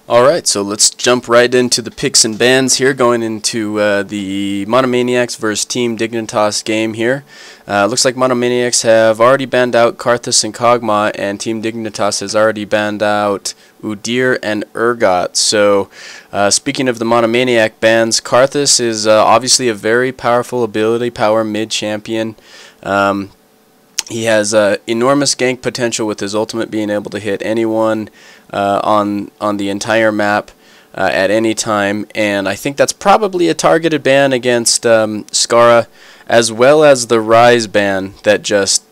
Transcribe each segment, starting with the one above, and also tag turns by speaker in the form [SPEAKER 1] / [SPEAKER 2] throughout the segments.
[SPEAKER 1] Alright, so let's jump right into the picks and bans here, going into the Monomaniacs versus Team Dignitas game here. Looks like Monomaniacs have already banned out Karthus and Kog'Maw, and Team Dignitas has already banned out Udyr and Urgot. So, speaking of the Monomaniac bans, Karthus is obviously a very powerful ability power mid-champion. He has enormous gank potential with his ultimate being able to hit anyone on the entire map at any time, and I think that's probably a targeted ban against Skara, as well as the Ryze ban that just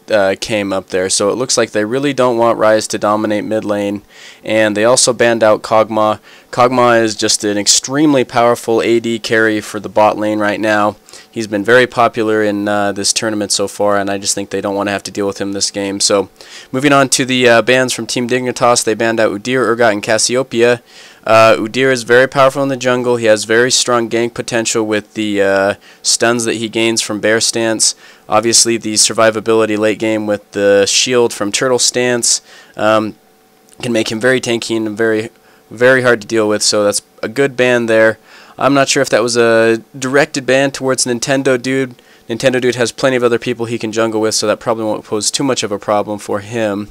[SPEAKER 1] came up there. So it looks like they really don't want Ryze to dominate mid lane, and they also banned out Kog'Maw. Kog'Maw is just an extremely powerful AD carry for the bot lane right now. He's been very popular in this tournament so far, and I just think they don't want to have to deal with him this game. So, moving on to the bans from Team Dignitas, they banned out Udyr, Urgot, and Cassiopeia. Udyr is very powerful in the jungle. He has very strong gank potential with the stuns that he gains from Bear Stance. Obviously, the survivability late game with the shield from Turtle Stance can make him very tanky and very hard to deal with, so that's a good ban there. I'm not sure if that was a directed ban towards Nintendo Dude. Nintendo Dude has plenty of other people he can jungle with, so that probably won't pose too much of a problem for him.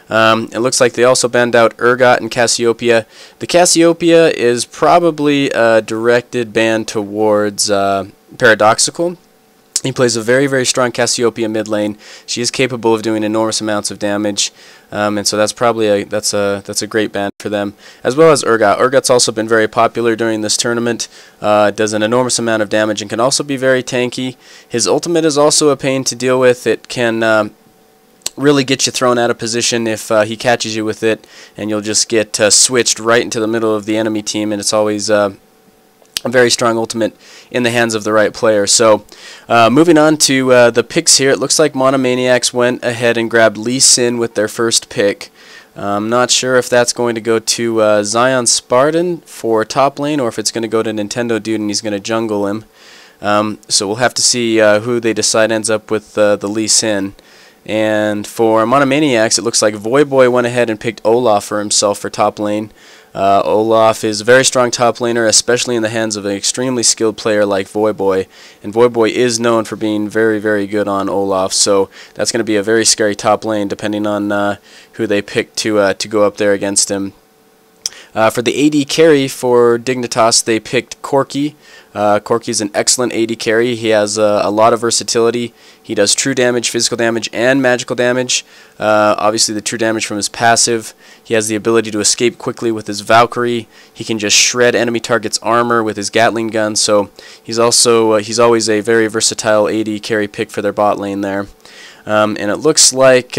[SPEAKER 1] It looks like they also banned out Urgot and Cassiopeia. The Cassiopeia is probably a directed ban towards Paradoxical. He plays a very strong Cassiopeia mid lane. She is capable of doing enormous amounts of damage, and so that's probably that's a great ban for them, as well as Urgot. Urgot's also been very popular during this tournament. Does an enormous amount of damage and can also be very tanky. His ultimate is also a pain to deal with. It can really get you thrown out of position if he catches you with it, and you'll just get switched right into the middle of the enemy team, and it's always a very strong ultimate in the hands of the right player. So, moving on to the picks here, it looks like Monomaniacs went ahead and grabbed Lee Sin with their first pick. I'm not sure if that's going to go to Zion Spartan for top lane, or if it's going to go to Nintendo Dude and he's going to jungle him. So we'll have to see who they decide ends up with the Lee Sin. And for Monomaniacs, it looks like Voyboy went ahead and picked Olaf for himself for top lane. Olaf is a very strong top laner, especially in the hands of an extremely skilled player like Voyboy. And Voyboy is known for being very good on Olaf, so that's going to be a very scary top lane depending on who they pick to go up there against him. For the AD carry for Dignitas, they picked Corki. Corki is an excellent AD carry. He has a lot of versatility. He does true damage, physical damage, and magical damage. Obviously, the true damage from his passive. He has the ability to escape quickly with his Valkyrie. He can just shred enemy targets' armor with his Gatling gun. So he's also he's always a very versatile AD carry pick for their bot lane there. And it looks like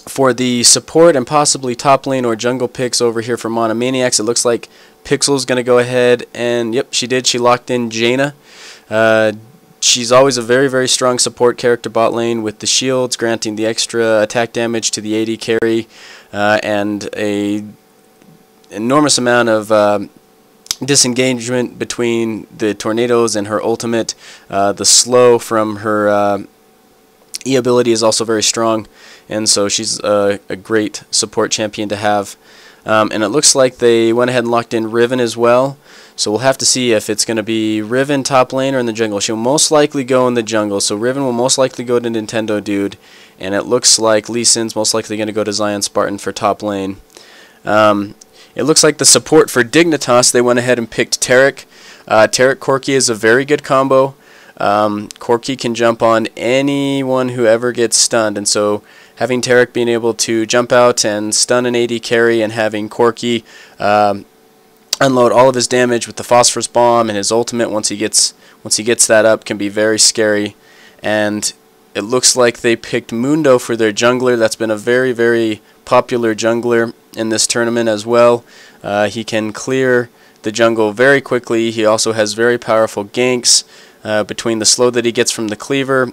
[SPEAKER 1] for the support and possibly top lane or jungle picks over here for Monomaniacs, it looks like Pixel's going to go ahead and, yep, she did. She locked in Jaina. She's always a very strong support character bot lane with the shields, granting the extra attack damage to the AD carry, and a enormous amount of disengagement between the tornadoes and her ultimate. The slow from her E ability is also very strong, and so she's a great support champion to have. And it looks like they went ahead and locked in Riven as well, so we'll have to see if it's going to be Riven top lane or in the jungle. She'll most likely go in the jungle, so Riven will most likely go to Nintendo Dude, and it looks like Lee Sin's most likely going to go to Zion Spartan for top lane. It looks like the support for Dignitas, they went ahead and picked Taric. Taric Corki is a very good combo. Corki can jump on anyone who ever gets stunned, and so having Taric being able to jump out and stun an AD carry, and having Corki unload all of his damage with the Phosphorus Bomb and his ultimate once he gets that up can be very scary. And it looks like they picked Mundo for their jungler. That's been a very popular jungler in this tournament as well. He can clear the jungle very quickly. He also has very powerful ganks. Between the slow that he gets from the cleaver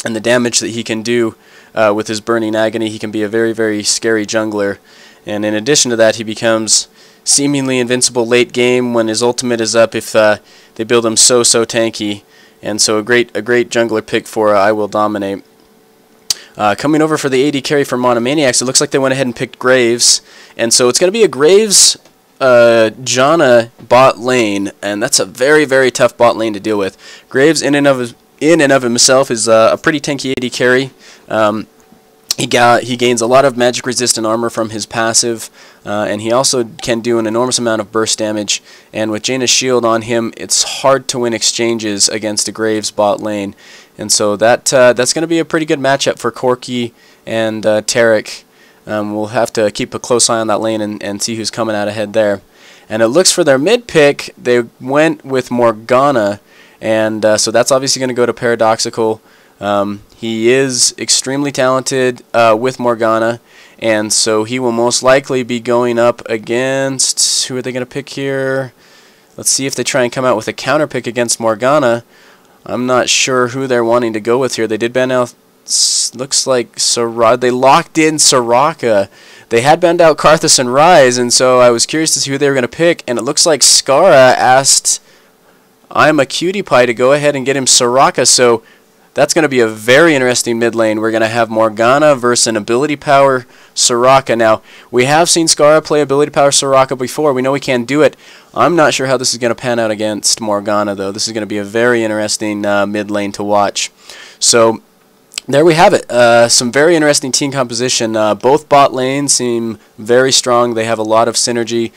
[SPEAKER 1] and the damage that he can do with his Burning Agony, he can be a very scary jungler. And in addition to that, he becomes seemingly invincible late game when his ultimate is up if they build him so tanky. And so a great jungler pick for I Will Dominate. Coming over for the AD carry for Monomaniacs, it looks like they went ahead and picked Graves. And so it's going to be a Graves Janna bot lane, and that's a very, very tough bot lane to deal with. Graves in and of himself is a pretty tanky AD carry. He gains a lot of magic resistant armor from his passive, and he also can do an enormous amount of burst damage. And with Jaina's shield on him, it's hard to win exchanges against a Graves bot lane. And so that's going to be a pretty good matchup for Corki and Taric. We'll have to keep a close eye on that lane and see who's coming out ahead there. And it looks for their mid pick, they went with Morgana, and so that's obviously going to go to Paradoxical. He is extremely talented with Morgana, and so he will most likely be going up against, who are they going to pick here? Let's see if they try and come out with a counter pick against Morgana. I'm not sure who they're wanting to go with here. They did ban out, looks like Soraka. They locked in Soraka. They had banned out Karthus and Ryze, and so I was curious to see who they were going to pick, and it looks like Skara asked I'm a Cutie Pie to go ahead and get him Soraka, so that's going to be a very interesting mid lane. We're going to have Morgana versus an ability power Soraka. Now, we have seen Skara play ability power Soraka before. We know we can do it. I'm not sure how this is going to pan out against Morgana, though. This is going to be a very interesting mid lane to watch. So there we have it. Some very interesting team composition. Both bot lanes seem very strong. They have a lot of synergy.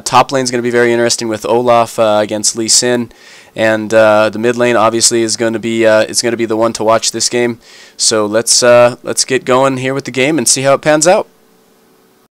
[SPEAKER 1] Top lane is going to be very interesting with Olaf against Lee Sin, and the mid lane obviously is going to be the one to watch this game. So let's get going here with the game and see how it pans out.